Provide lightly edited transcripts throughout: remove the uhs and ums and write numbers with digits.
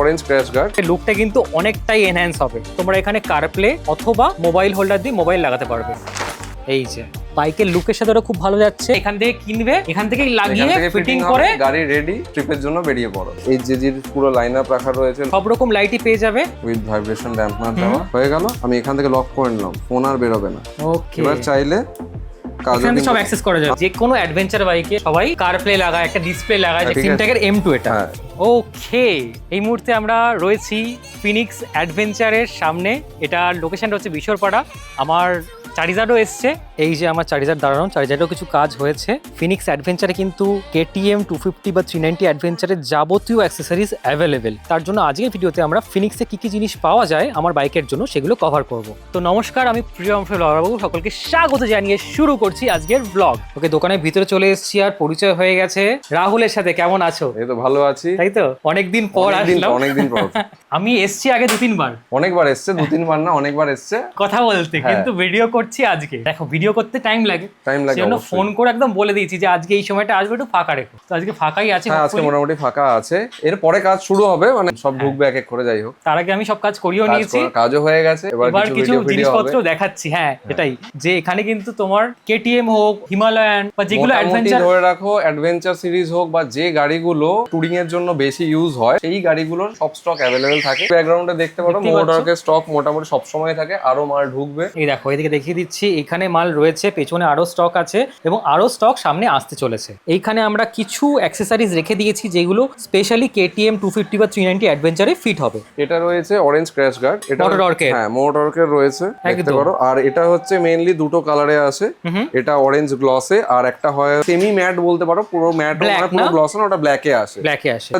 Orange crash guard. লুকটা কিন্তু অনেকটাই এনহ্যান্স হবে। তোমরা এখানে কারপ্লে অথবা মোবাইল হোল্ডার দিয়ে মোবাইল লাগাতে পারবে। এই যে বাইকের লুকের সাথে ওটা খুব ভালো যাচ্ছে। এখান থেকে কিনবে, এখান থেকেই লাগিয়ে ফিটিং করে গাড়ি রেডি, ট্রিপের জন্য বেরিয়ে পড়ো। এই জিজির পুরো লাইন আপ রাখা রয়েছে, সব রকম লাইটই পেয়ে যাবে উইথ ভাইব্রেশন ড্যাম্পনার দেওয়া হয়ে গেল। আমি এখান থেকে লক করে নিলাম, ফোন আর বেরোবে না। ওকে, এবার চাইলে এখানে সব অ্যাক্সেস করা যাবে। যে কোনো অ্যাডভেঞ্চার বাইকে সবাই কারপ্লে লাগায়, একটা ডিসপ্লে লাগায়, সিমটেকের M2 এটা। ওকে, এই মুহূর্তে আমরা রয়েছি ফিনিক্স অ্যাডভেঞ্চারের সামনে। এটা লোকেশনটা হচ্ছে বিশরপাড়া। আমার চারিজারও এসছে, এই যে আমার চারিজার দাঁড়ানো, চারিজারেও কিছু কাজ হয়েছে। ফিনিক্স অ্যাডভেঞ্চারে কিন্তু KTM 250 বা 390 অ্যাডভেঞ্চারের যাবতীয় অ্যাক্সেসরিজ অ্যাভেলেবেল। তার জন্য আজকের ভিডিওতে আমরা ফিনিক্সে কি কি জিনিস পাওয়া যায় আমার বাইকের জন্য সেগুলো কভার করব। তো নমস্কার, আমি প্রিয়ংশ লহরাবাবু, সকলকে স্বাগত জানিয়ে শুরু করছি আজকের ব্লগ। ওকে, দোকানের ভিতরে চলে এসেছি আর পরিচয় হয়ে গেছে রাহুলের সাথে। কেমন আছো? এই তো ভালো আছি। তাই তো, অনেকদিন পর আসলাম। অনেকদিন পর আমি এসছি আগে 2-3 বার। অনেকবার এসছে, 2-3 বার না, অনেকবার এসছে কথা বলতে, কিন্তু ভিডিও করছি আজকে। দেখো, ভিডিও করতে টাইম লাগে, সেজন্য অবশ্যই। ফোন করে একদম বলে দিয়েছি যে আজকে এই সময়টা আসবে, একটু ফাঁকা রেখো। তো আজকে ফাঁকাই আছে। হ্যাঁ, আজকে মোটামুটি ফাঁকা আছে। এরপরে কাজ শুরু হবে, মানে সব ঢুকবে এক এক করে। যাই হোক, তার আগে আমি সব কাজ করিয়েও নিয়েছি, কাজও হয়ে গেছে। এবার কিছু জিনিসপত্র দেখাচ্ছি। হ্যাঁ, এটাই যে এখানে কিন্তু তোমার KTM হোক, হিমালয়ান বা যেগুলো অ্যাডভেঞ্চার, ধরে রাখো অ্যাডভেঞ্চার সিরিজ হোক বা যে গাড়িগুলো টুরিং এর জন্য বেশি ইউজ হয়, সেই গাড়িগুলোর সব স্টক অ্যাভেলেবেল থাকে। ব্যাকগ্রাউন্ডে দেখতে পারো মোটরকের স্টক মোটামুটি সব সময় থাকে, আরো মাল ঢুকবে। এই দেখো, এদিকে দেখিয়ে দিচ্ছি, এখানে মাল রয়েছে, পেছনে আরো স্টক আছে এবং আরো স্টক সামনে আসতে চলেছে। এইখানে আমরা কিছু অ্যাক্সেসরিজ রেখে দিয়েছি যেগুলো স্পেশালি KTM 250 বা 390 অ্যাডভেঞ্চারে ফিট হবে। এটা রয়েছে অরেঞ্জ ক্র্যাশ গার্ড, এটা মোটরকের। হ্যাঁ, মোটরকের রয়েছে, দেখতে পারো। আর এটা হচ্ছে মেইনলি দুটো কালারে আসে, এটা অরেঞ্জ গ্লসে আর একটা হয় সেমি ম্যাট বলতে পারো, পুরো ম্যাট না, পুরো গ্লস না, ওটা ব্ল্যাকে আসে।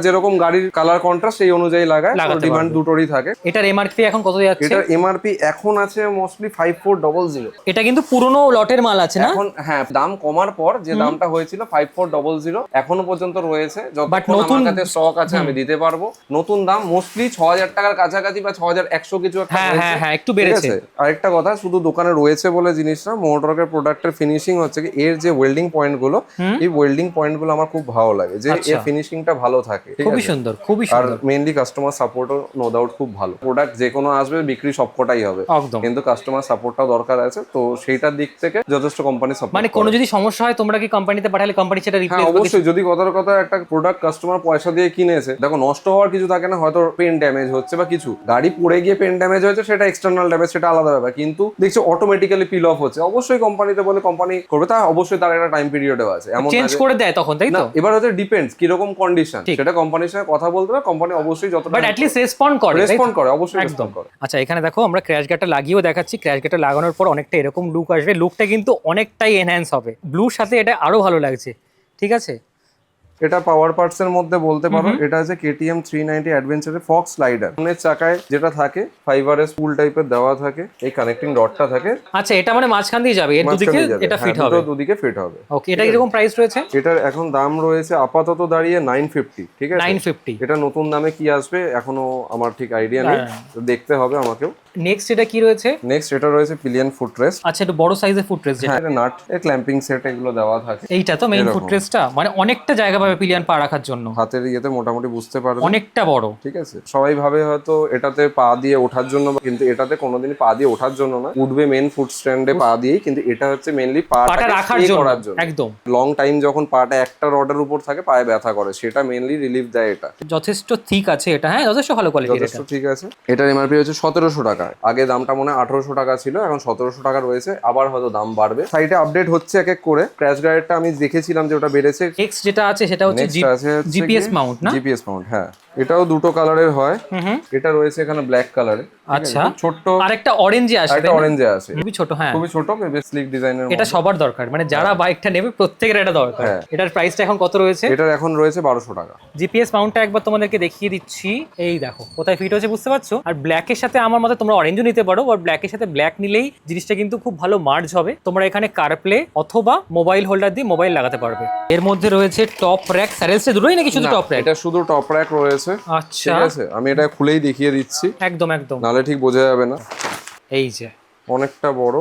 যেরকম গাড়ির কালার কন্ট্রাস্ট সেই অনুযায়ী লাগায়, ডিমান্ড দুটোরই থাকে। এটার MRP এখন কত যাচ্ছে? এটার MRP এখন আছে মোস্টলি 5400। এটা কিন্তু পুরনো লটের মাল আছে না এখন? হ্যাঁ, দাম কমার পর যে দামটা হয়েছিল 5400 এখনো পর্যন্ত রয়েছে। যতক্ষণ আমার কাছে স্টক আছে আমি দিতে পারবো। নতুন দাম মোস্টলি 6000 টাকার কাছাকাছি বা 6100 কিছু একটা হয়েছে। হ্যাঁ, একটু বেড়েছে। আরেকটা কথা, শুধু দোকানে রয়েছে বলে জিনিসটা, মোটরকের প্রোডাক্টের ফিনিশিং হচ্ছে কি, এর যে ওয়েল্ডিং পয়েন্ট গুলো, এই ওয়েল্ডিং পয়েন্ট গুলো আমার খুব ভালো লাগে, যে এর ফিনিশিংটা ভালো থাকে। খুবই সুন্দর, খুবই আর সুন্দর। মেইনলি কাস্টমার সাপোর্টও নো ডাউট খুব ভালো। প্রোডাক্ট যে কোনো আসবে, বিক্রি সবকটাই হবে, কিন্তু কাস্টমার সাপোর্টটাও দরকার আছে। তো সেইটার দিক থেকে যথেষ্ট কোম্পানি সাপোর্ট, মানে কোনো যদি সমস্যা হয় তোমরা কি কোম্পানিতে পাঠালে কোম্পানি সেটা রিপ্লেস করে? অবশ্যই। যদি কথার কথা একটা প্রোডাক্ট কাস্টমার পয়সা দিয়ে কিনেছে, দেখো নষ্ট হওয়ার কিছু থাকে না, হয়তো পেন ড্যামেজ হচ্ছে বা কিছু, গাড়ি পড়ে গিয়ে পেন ড্যামেজ হয়েছে, সেটা এক্সটার্নাল ড্যামেজ, সেটা আলাদা ব্যাপার। কিন্তু দেখছো অটোমেটিক্যালি পিল অফ হচ্ছে, অবশ্যই কোম্পানিতে বলে কোম্পানি করবে, তা অবশ্যই তার একটা টাইম পিরিয়ডও আছে। এমন চেঞ্জ করে দেয় তখন, তাই তো? এবার হচ্ছে ডিপেন্ডস কিরকম কন্ডিশন, সেটা কোম্পানির সঙ্গে কথা বলতে হবে। কোম্পানি অবশ্যই যতটা, বাট অ্যাটলিস্ট রেসপন্ড করে, অবশ্যই রেসপন্ড করে। আচ্ছা, এখানে দেখো আমরা ক্র্যাশ গার্ডটা লাগিয়েও দেখাচ্ছি। ক্র্যাশ গার্ডটা লাগানোর পর অনেকটা এরকম লুক আসবে। লুকটা কিন্তু অনেকটাই এনহ্যান্স হবে, ব্লুর সাথে এটা আরো ভালো লাগছে। ঠিক আছে, এটা পাওয়ার পার্টস এর মধ্যে বলতে পারো, এটা আছে KTM 390 অ্যাডভেঞ্চারে ফক্স স্লাইডার। সামনের চাকায় যেটা থাকে ফাইবারের স্পুল টাইপের দেওয়া থাকে, এই কানেক্টিং রডটা থাকে। আচ্ছা, এটা মানে মাঝখান দিয়ে যাবে, এর দুদিকে এটা ফিট হবে, দুদিকে ফিট হবে। ওকে, এটা কিরকম প্রাইস রয়েছে? এটার এখন দাম রয়েছে আপাতত দাঁড়িয়ে 950। ঠিক আছে, 950। এটা নতুন দামে কি আসবে এখনো আমার ঠিক আইডিয়া নেই, দেখতে হবে আমাকেও। নেক্সট এটা কি রয়েছে? নেক্সট এটা রয়েছে পিলিয়ন ফুটরেস্ট। আচ্ছা, এটা বড় সাইজের ফুটরেস্ট, যেটা নাট এর ক্ল্যাম্পিং সেট এগুলো দেওয়া থাকে। এইটা তো মেইন ফুটরেস্টটা, মানে অনেকটা জায়গা পাবে পিলিয়ন পা রাখার জন্য। হাতের ইয়েতে মোটামুটি বুঝতে পারবে, অনেকটা বড়। ঠিক আছে, সবাই ভাবে হয়তো এটাতে পা দিয়ে ওঠার জন্য, কিন্তু এটাতে কোনোদিনই পা দিয়ে ওঠার জন্য না, উঠবে মেন ফুট স্ট্যান্ডে পা দিয়েই, কিন্তু এটা হচ্ছে মেইনলি পাটা রাখার জন্য। একদম লং টাইম যখন পাটা একটা রডের উপর থাকে, পায়ে ব্যথা করে, সেটা মেইনলি রিলিফ দেয়। এটা যথেষ্ট ঠিক আছে, এটা হ্যাঁ যথেষ্ট ভালো কোয়ালিটি, যথেষ্ট ঠিক আছে। এটার MRP হচ্ছে 1700 টাকা। আগে দামটা মনে হয় 1800 টাকা ছিল, এখন 1700 টাকা রয়েছে, আবার হয়তো দাম বাড়বে। সাইটে আপডেট হচ্ছে এক এক করে। ক্র্যাশ গার্ডটা আমি দেখেছিলাম যে ওটা বেড়েছে। নেক্সট যেটা আছে সেটা হচ্ছে GPS মাউন্ট না? GPS মাউন্ট, হ্যাঁ, এটাও দুটো কালারের হয়। এটা রয়েছে এখানে ব্ল্যাক কালারে। আচ্ছা, ছোট আরেকটা অরেঞ্জে আসে, একটা অরেঞ্জে আছে, খুবই ছোট। হ্যাঁ, খুবই ছোট, বেশ স্লিক ডিজাইনের। এটা সবার দরকার, মানে যারা বাইকটা নেবে প্রত্যেকের এটা দরকার। এটার প্রাইসটা এখন কত রয়েছে? এটার এখন রয়েছে 1200 টাকা। GPS মাউন্টটা একবার তোমাদেরকে দেখিয়ে দিচ্ছি। এই দেখো কোথায় ফিট হচ্ছে, বুঝতে পারছো? আর ব্ল্যাকের সাথে আমার মতে তোমরা অরেঞ্জও নিতে পারো, আর ব্ল্যাকের সাথে ব্ল্যাক নিলেই জিনিসটা কিন্তু খুব ভালো মার্জ হবে। তোমরা এখানে কারপ্লে অথবা মোবাইল হোল্ডার দিয়ে মোবাইল লাগাতে পারবে। এর মধ্যে রয়েছে টপ র্যাক, স্যারেলসে দুটোই নাকি শুধু টপ র্যাক? এটা শুধু টপ র্যাক রয়েছে। আচ্ছা, ঠিক আছে, আমি এটা খুলেই দেখিয়ে দিচ্ছি, একদম একদম, নালে ঠিক বোঝা যাবে না। এই যে অনেকটা বড়,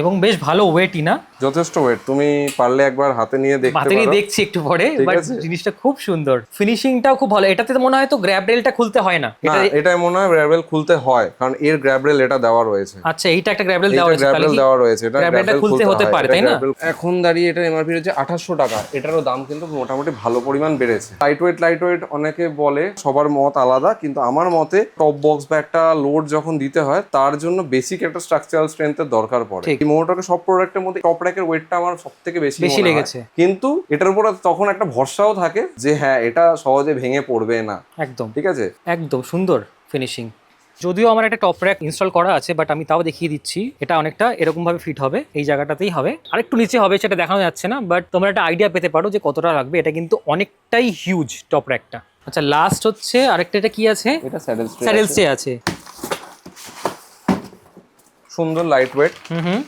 এবং বেশ ভালো ওয়েটই না, যথেষ্ট ওয়েট, তুমি পারলে একবার হাতে নিয়ে দেখতে হাতে নিয়ে পারো। দেখছি একটু পরে, ঠিক বাট আছে। জিনিসটা খুব সুন্দর, ফিনিশিংটাও খুব ভালো। এটাতে তো মনে হয় তো গ্র্যাব রেলটা খুলতে হয় না, না, এটাই মনে হয় গ্র্যাব রেল খুলতে হয়, কারণ এর গ্র্যাব রেল এটা দেওয়া রয়েছে। আচ্ছা এইটা একটা গ্র্যাব রেল দেওয়া এটা আছে, গ্র্যাব তাহলে রেল কি দেওয়া রয়েছে, এটা গ্র্যাব গ্র্যাব রেলটা রেল খুলতে হতে পারে, তাই না? এখন দাঁড়িয়ে এটা এমআরপি হচ্ছে 2800 টাকা, এটারও দাম কিন্তু মোটামুটি ভালো পরিমাণ বেড়েছে। লাইট ওয়েট অনেকে বলে, সবার মত আলাদা, কিন্তু আমার মতে টপ বক্স বা একটা লোড যখন দিতে হয় তার জন্য বেসিক একটা স্ট্রাকচারাল স্ট্রেংথের দরকার পড়ে। ঠিক। এই মোটরকে সব প্রোডাক্টের মধ্যে টপ র্যাকের ওয়েটটা আমার সবথেকে বেশি বেশি মনে হয়। লেগেছে। কিন্তু এটার উপর তখন একটা ভরসাও থাকে যে হ্যাঁ এটা সহজে ভেঙে পড়বে না। একদম ঠিক আছে। একদম সুন্দর ফিনিশিং। যদিও আমার একটা টপ র্যাক ইনস্টল করা আছে, বাট আমি তাও দেখিয়ে দিচ্ছি, এটা অনেকটা এরকম ভাবে ফিট হবে, এই জায়গাটাতেই হবে, আরেকটু নিচে হবে সেটা দেখানো যাচ্ছে না, বাট তোমরা একটা আইডিয়া পেতে পারো যে কতটা লাগবে। এটা কিন্তু অনেকটাই হিউজ টপ র্যাকটা। আচ্ছা লাস্ট হচ্ছে আরেকটা, এটা কি আছে? এটা স্যাডেল স্যাডেল স্টে আছে। সুন্দর লাইট ওয়েট।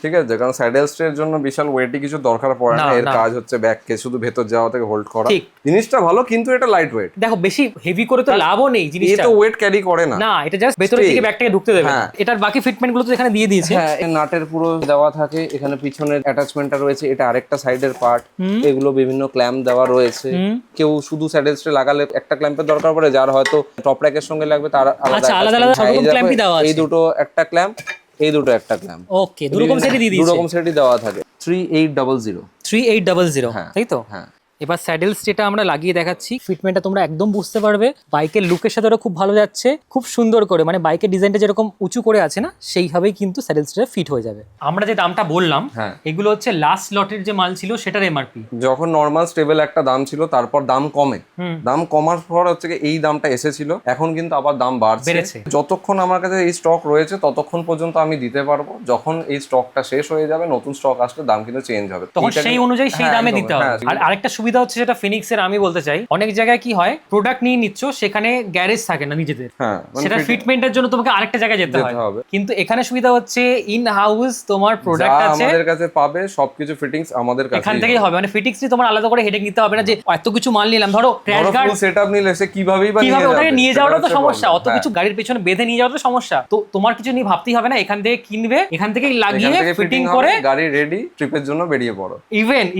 ঠিক আছে, কারণ স্যাডেল স্টের জন্য বিশাল ওয়েটই কিছু দরকার পড়ে না, না, এর না। কাজ হচ্ছে ব্যাককে শুধু ভেতর যাওয়া থেকে হোল্ড করা। ঠিক। জিনিসটা ভালো, কিন্তু এটা লাইট ওয়েট। দেখো বেশি হেভি করে তো লাভও নেই এ জিনিসটা, তো ওয়েট ক্যারি করে না। না এটা জাস্ট ভেতরের Stay। দিকে ব্যাগটাকে ঢুকতে দেবে। হ্যাঁ। এটার বাকি ফিটমেন্ট গুলো তো এখানে দিয়ে দিয়েছে। হ্যাঁ, এর নাটের পুরো দেওয়া থাকে, এখানে পিছনের অ্যাটাচমেন্টটা রয়েছে, এটা আরেকটা সাইডের পার্ট, এগুলো বিভিন্ন ক্ল্যাম্প দেওয়া রয়েছে। কেউ শুধু স্যাডেল স্টে লাগালে একটা ক্ল্যাম্পের দরকার পড়ে, যার হয়তো টপ র্যাকের সঙ্গে লাগবে তার আচ্ছা, একটা আলাদা clamp। সব হ্যাঁ, রকম এই দেখো, ক্ল্যাম্পই দেওয়া আছে। এই দুটো একটা ক্ল্যাম্প, এই দুটো একটা ক্ল্যাম্প। ওকে, দুরকম সেটই দিয়ে দিয়েছে। দুরকম সেটই দেওয়া থাকে। 3800। 3800, হ্যাঁ। তাই তো? হ্যাঁ। এবার স্যাডেল স্টেটা আমরা লাগিয়ে দেখাচ্ছি, ফিটমেন্টটা তোমরা একদম বুঝতে পারবে। বাইকের লুকের সাথে ওটা খুব ভালো যাচ্ছে, খুব সুন্দর করে, মানে বাইকের ডিজাইনটা যেরকম উঁচু করে আছে না, সেইভাবেই কিন্তু স্যাডেল স্টেটা ফিট হয়ে যাবে। আমরা যে দামটা বললাম, হ্যাঁ। এগুলো হচ্ছে লাস্ট লটের যে মাল ছিল সেটার এমআরপি। যখন নর্মাল স্টেবল একটা দাম ছিল, তারপর দাম কমে, দাম কমার পর হচ্ছে কি এই দামটা এসেছিল, এখন কিন্তু আবার দাম বেড়েছে। যতক্ষণ আমার কাছে এই স্টক রয়েছে ততক্ষণ পর্যন্ত আমি দিতে পারবো, যখন এই স্টকটা শেষ হয়ে যাবে নতুন স্টক আসলে দাম কিন্তু চেঞ্জ হবে, তখন এইটা সেই কিন্তু- অনুযায়ী সেই হ্যাঁ, দামে একদম, দিতে হবে। হ্যাঁ, আর আরেকটা সুবিধা হচ্ছে যেটা ফিনিক্সের আমি বলতে চাই, অনেক জায়গায় কি হয়, প্রোডাক্ট নিয়ে নিচ্ছ, সেখানে গ্যারেজ থাকে না নিজেদের, হ্যাঁ, মানে সেটা ফিটমেন্টের জন্য তোমাকে আরেকটা জায়গায় যেতে যেতে হয়। হবে। কিন্তু এখানে সুবিধা হচ্ছে ইন হাউস তোমার যা প্রোডাক্ট আছে, আমাদের কাছে পাবে সবকিছু ফিটিংস আমাদের কাছে এখান থেকেই হবে। মানে ফিটিংস নিয়ে তোমার আলাদা করে হেডেক নিতে হবে না, যে এত কিছু মাল নিলাম, ধরো ক্র্যাশ গার্ড সেটআপ নিলে সে কিভাবেই বা কিভাবে ওটাকে নিয়ে সেটা যাওয়াটা তো হচ্ছে সমস্যা, problem। অত কিছু গাড়ির পেছনে বেঁধে নিয়ে যাওয়া তো সমস্যা। তো তোমার কিছু নিয়ে ভাবতেই হবে না, এখান থেকে কিনবে, এখান থেকেই এখান লাগিয়ে থেকে ফিটিং fitting করে, হবে, গাড়ি রেডি, ট্রিপের জন্য বেরিয়ে পড়ো।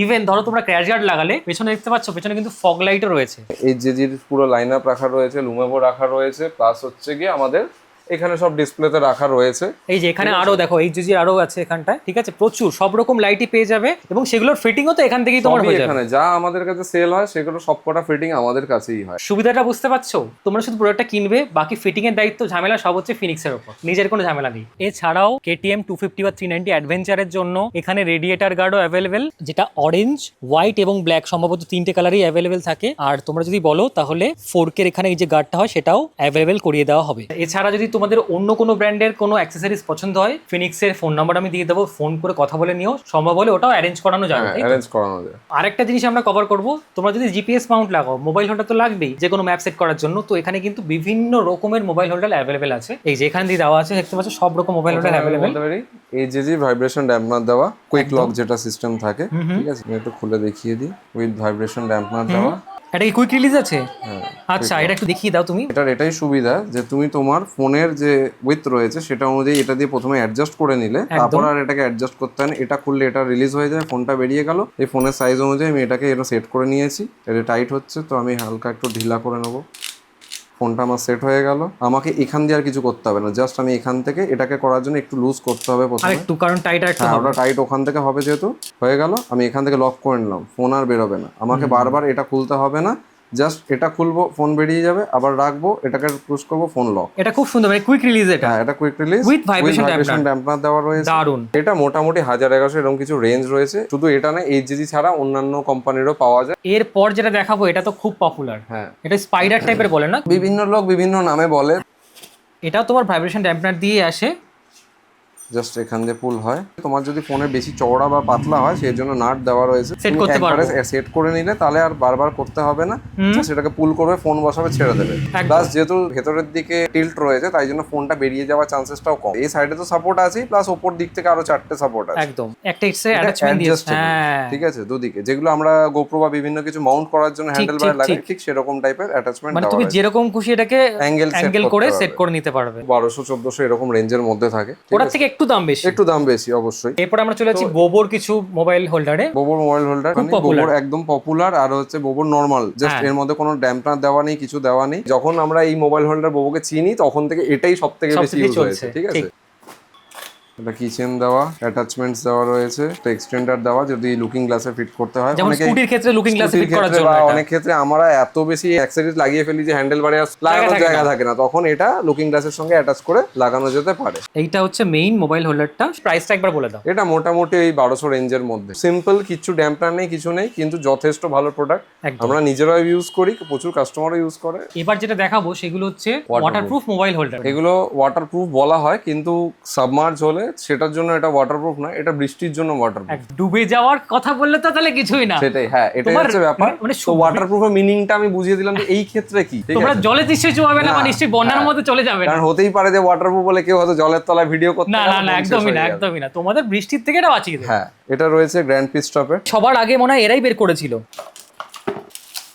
ইভেন ধরো তোমরা ক্র্যাশ গার্ড লাগালে, পেছনে দেখতে পাচ্ছ পেছনে কিন্তু ফগ লাইটও রয়েছে। এই জেজির পুরো লাইন আপ রাখা রয়েছে, লুমেবো রাখা রয়েছে, প্লাস হচ্ছে গিয়ে আমাদের এখানে সব ডিসপ্লেতে রাখা রয়েছে। এই যে এখানে আরো দেখো, এই জিজির আরো আছে এখানটায়, ঠিক আছে, প্রচুর সব রকম লাইটই পেয়ে যাবে, এবং সেগুলোর ফিটিংও তো এখান থেকেই তোমার সবই হয়ে যাবে। এখানে যা আমাদের কাছে সেল হয় সেগুলো সবকটা ফিটিং আমাদের কাছেই হয়। সুবিধাটা বুঝতে পারছো? তোমরা শুধু প্রোডাক্টটা কিনবে, বাকি ফিটিং এর দায়িত্ব ঝামেলা সব হচ্ছে ফিনিক্সের উপর, নিজের কোনো ঝামেলা নেই। এছাড়াও KTM 250 বা 390 অ্যাডভেঞ্চারের জন্য এখানে রেডিয়েটার গার্ডও অ্যাভেলেবেল, যেটা অরেঞ্জ, হোয়াইট এবং ব্ল্যাক সম্ভবত তিনটে কালারই অ্যাভেলেবেল থাকে। আর তোমরা যদি বলো তাহলে 4K এখানে এই যে গার্ডটা হয় সেটাও অ্যাভেলেবেল করিয়ে দেওয়া হবে। এছাড়া যদি তোমাদের অন্য কোনো ব্র্যান্ডের কোনো অ্যাক্সেসরিজ পছন্দ হয়, ফিনিক্সের ফোন নাম্বার আমি দিয়ে দেবো, ফোন করে কথা বলে নিও, সম্ভব হলে ওটাও অ্যারেঞ্জ করানো যাবে। তাই তো? অ্যারেঞ্জ করানো যায়। আরেকটা জিনিস আমরা কভার করব, তোমরা যদি জিপিএস মাউন্ট লাগাও, মোবাইল হোল্ডার তো লাগবেই যে কোনো ম্যাপ সেট করার জন্য, তো এখানে কিন্তু বিভিন্ন রকমের মোবাইল হোল্ডার অ্যাভেলেবেল আছে। এই যে এখানে দিয়ে দেওয়া আছে, দেখতে পাচ্ছ সব রকম মোবাইল হোল্ডার অ্যাভেলেবেল। এই যে ভাইব্রেশন ড্যাম্পনার দেওয়া, কুইক লক যেটা সিস্টেম থাকে, ঠিক আছে, আমি একটু খুলে দেখিয়ে দিই। উইথ ভাইব্রেশন ড্যাম্পনার দেওয়া। এটা কি কুইক রিলিজ আছে? হ্যাঁ, আচ্ছা, এটা একটু দেখিয়ে দাও তুমি। এটার এটাই সুবিধা যে তুমি তোমার ফোনের যে উইথ রয়েছে সেটা অনুযায়ী এটা দিয়ে প্রথমে অ্যাডজাস্ট করে নিলে, তারপর আর এটাকে অ্যাডজাস্ট করতে হয় না। এটা খুললে এটা রিলিজ হয়ে যায়, ফোনটা বেরিয়ে গেল। এই ফোনের সাইজ অনুযায়ী আমি এটাকে এটা সেট করে নিয়েছি। এটা টাইট হচ্ছে, তো আমি হালকা একটু ঢিলা করে নেবো। ফোনটা আমার সেট হয়ে গেল, আমাকে এখান দিয়ে আর কিছু করতে হবে না, জাস্ট আমি এখান থেকে এটাকে করার জন্য একটু লুজ করতে হবে আর প্রথমে। একটু, কারণ টাইট আর একটু হ্যাঁ, হবে। ওটা টাইট ওখান থেকে হবে, যেহেতু হয়ে গেল আমি এখান থেকে লক করে নিলাম, ফোন আর বেরোবে না। আমাকে বারবার এটা খুলতে হবে না, জাস্ট এটা খুলবো, ফোন বেরিয়ে যাবে, আবার রাখবো, এটাকে পুশ করবো, ফোন লক। এটা খুব সুন্দর, মানে কুইক রিলিজ এটা। হ্যাঁ, এটা কুইক রিলিজ With vibration ড্যাম্পনার দেওয়া রয়েছে। দারুন। এটা মোটামুটি 1100 এরকম কিছু রেঞ্জ রয়েছে, শুধু এটা না, এইচজি ছাড়া অন্যান্য কোম্পানিরও পাওয়া যায়। এরপর যেটা দেখাবো এটা তো খুব পপুলার, হ্যাঁ, এটা স্পাইডার টাইপের বলে না, বিভিন্ন লোক বিভিন্ন নামে বলে। এটাও তোমার ভাইব্রেশন ড্যাম্পনার দিয়ে আসে। জাস্ট এখান দিয়ে পুল হয়। তোমার যদি ফোনের বেশি চওড়া বা পাতলা হয় সেই জন্য নাট দেওয়া রয়েছে, Set করতে পারবো। সেট করে নিলে তাহলে আর বারবার করতে হবে না, সেটাকে পুল করবে, ফোন বসাবে, ছেড়ে দেবে। একদম। প্লাস যেহেতু ভেতরের দিকে টিল্ট রয়েছে তাই জন্য ফোনটা বেরিয়ে যাওয়ার চান্সেসটাও কম। এই সাইডে তো সাপোর্ট আছে, প্লাস ওপর দিক থেকে আরো 4টে সাপোর্ট আছে। একদম, একটা এক্সট্রা অ্যাটাচমেন্ট দিয়েছে। Adjustable, হ্যাঁ, ঠিক আছে, দুদিকে, যেগুলো আমরা গোপ্রো বা বিভিন্ন কিছু মাউন্ট করার জন্য হ্যান্ডেল বার লাগাই, ঠিক সেরকম টাইপের অ্যাটাচমেন্ট মানে দেওয়া তুমি রয়েছে। যেরকম খুশি এটাকে অ্যাঙ্গেল অ্যাঙ্গেল করে সেট করে নিতে পারবে। 1200-1400 এরকম রেঞ্জের মধ্যে থাকে। ঠিক ওটার আছে? থেকে একটু দাম বেশি অবশ্যই। এরপর আমরা চলে যাচ্ছি বোবোর কিছু মোবাইল হোল্ডারে। বোবোর মোবাইল হোল্ডার মানে বোবোর একদম পপুলার, আর হচ্ছে বোবোর নরমাল, জাস্ট এর মধ্যে কোনো ড্যাম্পার দেওয়া নেই, কিছু দেওয়া নেই। যখন আমরা এই মোবাইল হোল্ডার বোবোকে চিনি তখন থেকে এটাই সবথেকে বেশি ইউজ হয়েছে, ঠিক আছে। এটা কিচেন দেওয়া, অ্যাটাচমেন্টস দেওয়া রয়েছে, একটা এক্সটেন্ডার দেওয়া যদি লুকিং গ্লাসে ফিট করতে হয়, যেমন স্কুটির ক্ষেত্রে লুকিং গ্লাসে ফিট করার জন্য। অনেক ক্ষেত্রে আমরা এত বেশি অ্যাক্সেসরিজ লাগিয়ে ফেলি যে হ্যান্ডেল বারে লাগানোর জায়গা থাকে না, তখন এটা লুকিং গ্লাসের সঙ্গে অ্যাটাচ করে লাগানো যেতে পারে। এইটা হচ্ছে মেইন মোবাইল হোল্ডারটা। প্রাইসটা একবার বলে দাও। এটা মোটামুটি এই 1200 রেঞ্জের মধ্যে, সিম্পল, কিছু ড্যাম্পার নেই, কিছু নেই, কিন্তু যথেষ্ট ভালো প্রোডাক্ট। আমরা নিজেরাও ইউজ করি, প্রচুর কাস্টমারও ইউজ করে। এবার যেটা দেখাবো সেগুলো হচ্ছে ওয়াটারপ্রুফ মোবাইল হোল্ডার। এগুলো ওয়াটারপ্রুফ বলা হয়, কিন্তু সাবমার্জ হলে সেটার জন্য এটা ওয়াটারপ্রুফ না, এটা বৃষ্টির জন্য ওয়াটারপ্রুফ। ডুবে যাওয়ার কথা বললে তো তাহলে কিছুই না। সেটাই, হ্যাঁ, এটাই হচ্ছে ব্যাপার। মানে তো ওয়াটারপ্রুফের মিনিংটা আমি বুঝিয়ে দিলাম যে এই ক্ষেত্রে কি, ঠিক আছে। তোমরা জলে নিশ্চয়ই চুবাবে না, মানে নিশ্চয়ই বন্যার মধ্যে চলে যাবে না। কারণ হতেই পারে যে ওয়াটারপ্রুফ বলে কেউ হয়তো জলের তলায় ভিডিও করতে, না না না, একদমই না, একদমই না। তোমাদের বৃষ্টির থেকে এটা বাঁচিয়ে দেবে। হ্যাঁ, এটা রয়েছে গ্র্যান্ড পিস টপের। সবার আগে মনে হয় এরাই বের করেছিল।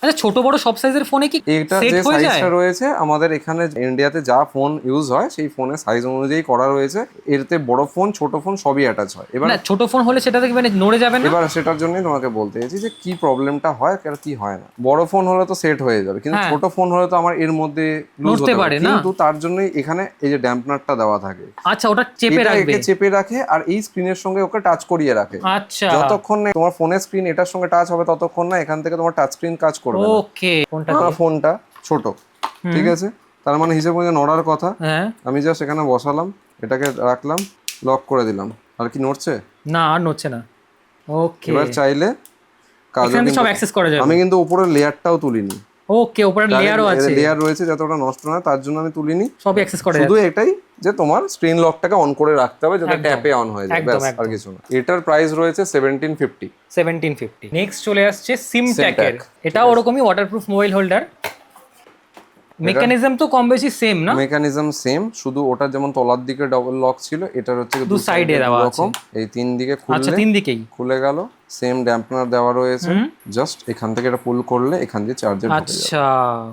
আচ্ছা, ছোট বড় সব সাইজের ফোনে কি এটা যে সাইজটা রয়েছে আমাদের এখানে ইন্ডিয়াতে যা ফোন ইউজ হয় সেই ফোনের সাইজ অনুযায়ী করা রয়েছে। এতে বড় ফোন ছোট ফোন সবই অ্যাটাচ হয়। এবার না, ছোট ফোন হলে সেটা থেকে মানে নড়ে যাবে না। এবার সেটার জন্যই তোমাকে বলতে চাইছি যে কি প্রবলেমটা হয় আর কি হয় না। বড় ফোন হলে তো সেট হয়ে যাবে, কিন্তু ছোট ফোন হলে তো আমার এর মধ্যে লুজ হতে পারে, কিন্তু তার জন্যই এখানে এই যে ড্যাম্পনারটা দেওয়া থাকে। আচ্ছা, ওটা চেপে রাখবে, একে চেপে রাখে আর এই স্ক্রিনের সঙ্গে ওকে টাচ করিয়ে রাখে। আচ্ছা, যতক্ষণ না তোমার ফোনের স্ক্রিন এটার সঙ্গে টাচ হবে ততক্ষণ না এখান থেকে তোমার টাচ স্ক্রিন কাজ করবে না। ওকে, ফোনটা ছোট, ঠিক আছে, তার মানে হিসেবে নড়ার কথা। হ্যাঁ, আমি জাস্ট এখানে বসালাম, এটাকে রাখলাম, লক করে দিলাম, আর কি নড়ছে না, আর নড়ছে না। ওকে, এবার চাইলে এখানে সব অ্যাক্সেস করা যাবে। আমি কিন্তু উপরের লেয়ারটাও তুলিনি। ওকে, উপরে লেয়ারও আছে, লেয়ার রয়েছে যাতে ওটা নষ্ট না, তার জন্য আমি তুলিনি। সব অ্যাক্সেস করা যাবে। শুধু এটাই যে তোমার স্ক্রিন লকটাকে অন করে রাখতে হবে যাতে ট্যাপে অন হয়ে যায়, ব্যাস, আর কিছু না। এটার প্রাইস রয়েছে 1750। নেক্সট চলে আসছে সিমট্যাকের। এটাও ওরকমই ওয়াটারপ্রুফ মোবাইল হোল্ডার। মেকানিজম তো কম বেশি সেম না? মেকানিজম সেম, শুধু ওটা যেমন তলার দিকে ডাবল লক ছিল, এটার হচ্ছে দু সাইডে দেওয়া আছে। এই তিন দিকে খুললে, আচ্ছা, তিন দিকেই খুলে গেল। সেম ড্যাম্পনার দেওয়া রয়েছে, জাস্ট এখান থেকে এটা পুল করলে এখান দিয়ে চার্জার ঢুকে যাবে। আচ্ছা,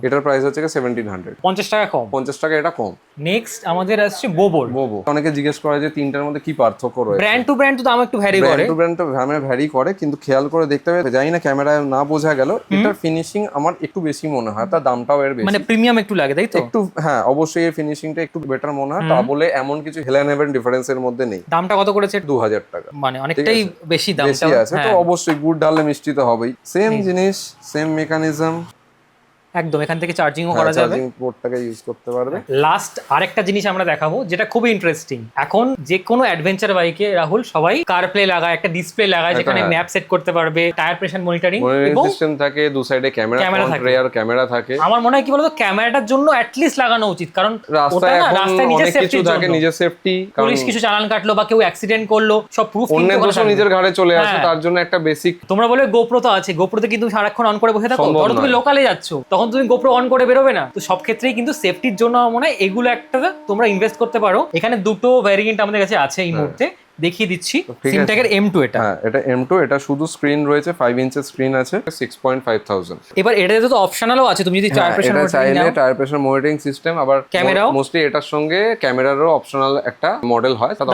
এটার প্রাইস হচ্ছে 1700, 50 টাকা কম। 50 টাকা এটা কম। নেক্সট আমাদের আসছে বোবো। অনেকে জিজ্ঞেস করে যে তিনটার মধ্যে কি পার্থক্য রয়েছে। ব্র্যান্ড টু ব্র্যান্ড তো দাম একটু ভ্যারি করে, ব্র্যান্ড টু ব্র্যান্ড ভ্যারি করে, কিন্তু খেয়াল করে দেখতে হবে, জানি না ক্যামেরায় না বোঝা গেল, এটার ফিনিশিং আমার একটু বেশি মনে হয়, তার দামটাও এর বেশি, মানে প্রিমিয়াম একটু লাগে, তাই তো? একটু, হ্যাঁ, অবশ্যই এর ফিনিশিংটা একটু বেটার মনে হয়। তা বলে এমন কিছু হেলেন হেভেন ডিফারেন্সের মধ্যে নেই। দামটা কত করেছে? 2000 টাকা, মানে অনেকটাই বেশি দাম আছে। তো অবশ্যই গুড় ঢাললে মিষ্টি তো হবেই। সেম জিনিস, সেম মেকানিজম, একদম। এখান থেকে চার্জিংও করা যাবে, চার্জিং পোর্টটাকে ইউজ করতে পারবে। লাস্ট আরেকটা জিনিস আমরা দেখাবো যেটা খুবই ইন্টারেস্টিং। এখন যে কোনো অ্যাডভেঞ্চার বাইকে রাহুল সবাই কারপ্লে লাগায়, একটা ডিসপ্লে লাগায় যেখানে ম্যাপ সেট করতে পারবে, টায়ার প্রেসার মনিটরিং এবং সিস্টেম থাকে, দু সাইডে ক্যামেরা থাকে, রিয়ার ক্যামেরা থাকে। আমার মনে হয় কি বলতো, ক্যামেরাটার জন্য অ্যাট লিস্ট লাগানো উচিত, কারণ রাস্তায় নিজের সেফটি থাকে, নিজের সেফটি, পুলিশ কিছু চালান কাটলো বা কেউ অ্যাক্সিডেন্ট করলো, সব প্রুফ অন্য দোষও নিজের ঘাড়ে চলে আসে, তার জন্য একটা বেসিক। তোমরা বলে গোপ্রো তো আছে, গোপ্রোতে কিন্তু সারাক্ষণ অন করে বসে থাকো, ধরো তুমি লোকালে যাচ্ছ, তখন তুমি গোপ্রো অন করে বেরোবে না। তো সব ক্ষেত্রেই কিন্তু সেফটির জন্য মনে হয় এগুলো একটা তোমরা ইনভেস্ট করতে পারো। এখানে দুটো ভ্যারিয়েন্ট আমাদের কাছে আছে এই মুহূর্তে, দেখিয়ে দিচ্ছি। সিমট্যাকের M2 এটা M2, এটা শুধু স্ক্রিন রয়েছে, 5 ইঞ্চের স্ক্রিন আছে, 6,500। এবার এটাতে তো অপশনালও আছে, তুমি যদি টায়ার প্রেসার মনিটরিং নাও, টায়ার প্রেসার মনিটরিং সিস্টেম, আবার ক্যামেরাও মোস্টলি এটার সঙ্গে ক্যামেরারও অপশনাল একটা মডেল হয়, তার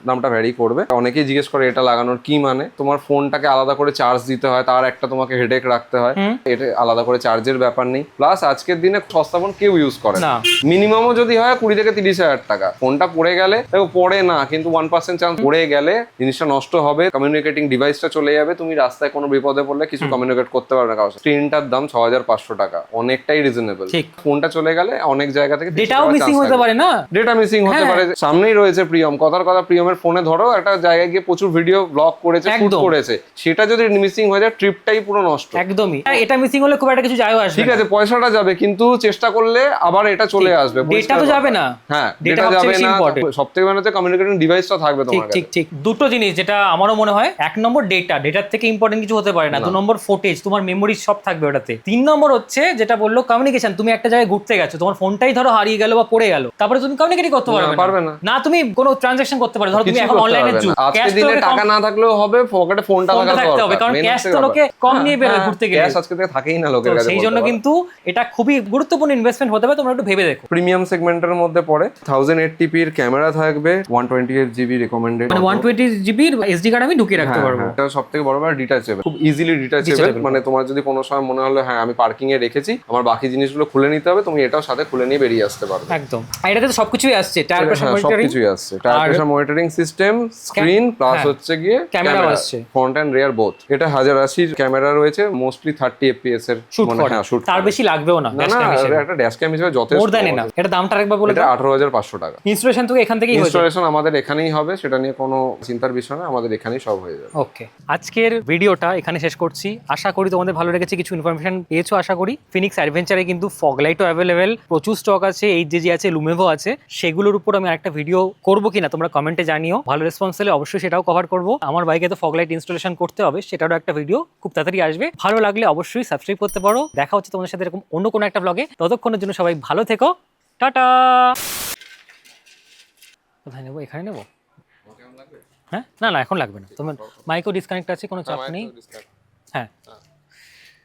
দামটা ভ্যারি করবে। অনেকেই জিজ্ঞেস করে এটা লাগানোর কি মানে। তোমার ফোনটাকে আলাদা করে চার্জ দিতে হয়, তার একটা তোমাকে হেডেক রাখতে হয়, এটা আলাদা করে চার্জের ব্যাপার নেই। প্লাস আজকের দিনে সস্তা ফোন কেউ ইউজ করে না, মিনিমামও যদি হয় 20 থেকে 30,000 টাকা। ফোনটা পড়ে গেলে, পড়ে না কিন্তু 1% চান্স পড়ে গেলে জিনিসটা নষ্ট হবে, কমিউনিকেটিং ডিভাইসটা চলে যাবে, তুমি রাস্তায় কোনো বিপদে পড়লে কিছু কমিউনিকেট করতে পারবে না কারোর সাথে। স্ক্রিনটার দাম 6,500 টাকা, অনেকটাই রিজনেবল। ফোনটা চলে গেলে অনেক জায়গা থেকে ডেটাও মিসিং হতে পারে না, ডেটা মিসিং হতে পারে। সামনেই রয়েছে প্রিয়ম, কথার কথা, প্রিয়মের ফোনে ধরো একটা জায়গায় গিয়ে প্রচুর ভিডিও ব্লগ করেছে, শুট করেছে, সেটা যদি মিসিং হয়ে যায় ট্রিপটাই পুরো নষ্ট। একদমই, এটা মিসিং হলে খুব একটা কিছু যায় আসবে, ঠিক আছে, পয়সাটা যাবে, কিন্তু চেষ্টা করলে আবার এটা চলে আসবে। ডেটা তো যাবে না, হ্যাঁ, ডেটা যাবে না, সবথেকে মানে হচ্ছে কমিউনিকেটিং ডিভাইসটা থাকবে থাকবে ঠিক তোমার ঠিক কাছে। ঠিক দুটো জিনিস যেটা আমারও মনে হয়, 1 নম্বর ডেটার থেকে ইম্পর্টেন্ট কিছু হতে পারে না, 2 নম্বর ফুটেজ, তোমার মেমোরি সব থাকবে ওটাতে, 3 নম্বর হচ্ছে যেটা বললো কমিউনিকেশন, তুমি একটা জায়গায় ঘুরতে গেছো, তোমার ফোনটাই ধরো হারিয়ে গেল বা পড়ে গেল, তারপরে তুমি কমিউনিকেটই করতে পারবে না। না তুমি কোনো ট্রানজাকশন করতে পারো, ধরো তুমি কিছু এখন করতে অনলাইনে পারবে যুগ, না। আজকে ক্যাশ তো দিনে লোকে টাকা না থাকলেও হবে, পকেটে ফোনটা ফোনটা থাকা থাকতে হবে, দরকার, কারণ main ক্যাশ হচ্ছে তো ব্যাপার। লোকে কম নিয়ে বেরোয় ঘুরতে গেলে, ক্যাশ আজকে থেকে থাকেই না লোকের তো কাছে, সেই জন্য কিন্তু এটা খুবই গুরুত্বপূর্ণ ইনভেস্টমেন্ট হতে পারে, তোমরা একটু ভেবে দেখো। প্রিমিয়াম সেগমেন্টের মধ্যে পড়ে। 1080p এর ক্যামেরা থাকবে, 128GB রেকমেন্ডেড, মানে 120 জিবির এসডি কার্ড আমি ঢুকিয়ে রাখতে পারবো। এটা সব থেকে বড় ব্যাপার, ডিটাচেবল, খুব ইজিলি ডিটাচেবল। Detachable। মানে তোমার যদি কোনো সময় মনে হলো হ্যাঁ আমি পার্কিং এ রেখেছি, আমার বাকি জিনিসগুলো খুলে নিতে হবে, তুমি এটাও সাথে খুলে নিয়ে বেরিয়ে আসতে পারবে। একদম, আর এটাতে তো সবকিছুই আসছে, টায়ার প্রেসার হ্যাঁ মনিটরিং, সবকিছুই আসছে, টায়ার আর pressure monitoring system, screen plus হ্যাঁ, হচ্ছে গিয়ে ক্যামেরাও আসছে। Front end rear both. এটা 1080 ক্যামেরা রয়েছে, মোস্টলি 30 fps এর, শুট মানে করে, হ্যাঁ শুট তার বেশি লাগবেও না, না না, একটা ড্যাশ ক্যাম হিসেবে যথেষ্ট। More than enough. এটা দামটা একবার বলে এটা দাও। 18,500 টাকা। ইনস্টলেশন তো এখান থেকেই হয়ে যাবে। ইনস্টলেশন আমাদের এখানেই হবে, সেটা নিয়ে কোনো চিন্তার বিষয় না, আমাদের এখানেই সব হয়ে যাবে। ওকে, আজকের ভিডিওটা এখানে শেষ করছি। আশা করি তোমাদের ভালো লেগেছে, কিছু ইনফরমেশন পেয়েছো আশা করি। ফিনিক্স অ্যাডভেঞ্চারে কিন্তু ফগ লাইটও অ্যাভেলেবেল, প্রচুর স্টক আছে, এইচজেজি আছে, লুমেভো আছে। সেগুলোর উপর আমি আরেকটা ভিডিও করবো কিনা তোমরা কমেন্টে জানিও, ভালো রেসপন্স হলে অবশ্যই সেটাও কভার করবো। আমার বাইকে তো ফগ লাইট ইনস্টলেশন করতে হবে, সেটারও একটা ভিডিও খুব তাড়াতাড়ি আসবে। ভালো লাগলে অবশ্যই সাবস্ক্রাইব করতে পারো। দেখা হচ্ছে তোমাদের সাথে এরকম অন্য কোনো একটা ব্লগে, ততক্ষণের জন্য সবাই ভালো থেকো, টাটা। কোথায় নেবো, এখানে নেবো? হ্যাঁ, না না এখন লাগবে না, তোমার মাইকও ডিসকানেক্ট আছে, কোনো চাপ নেই। হ্যাঁ।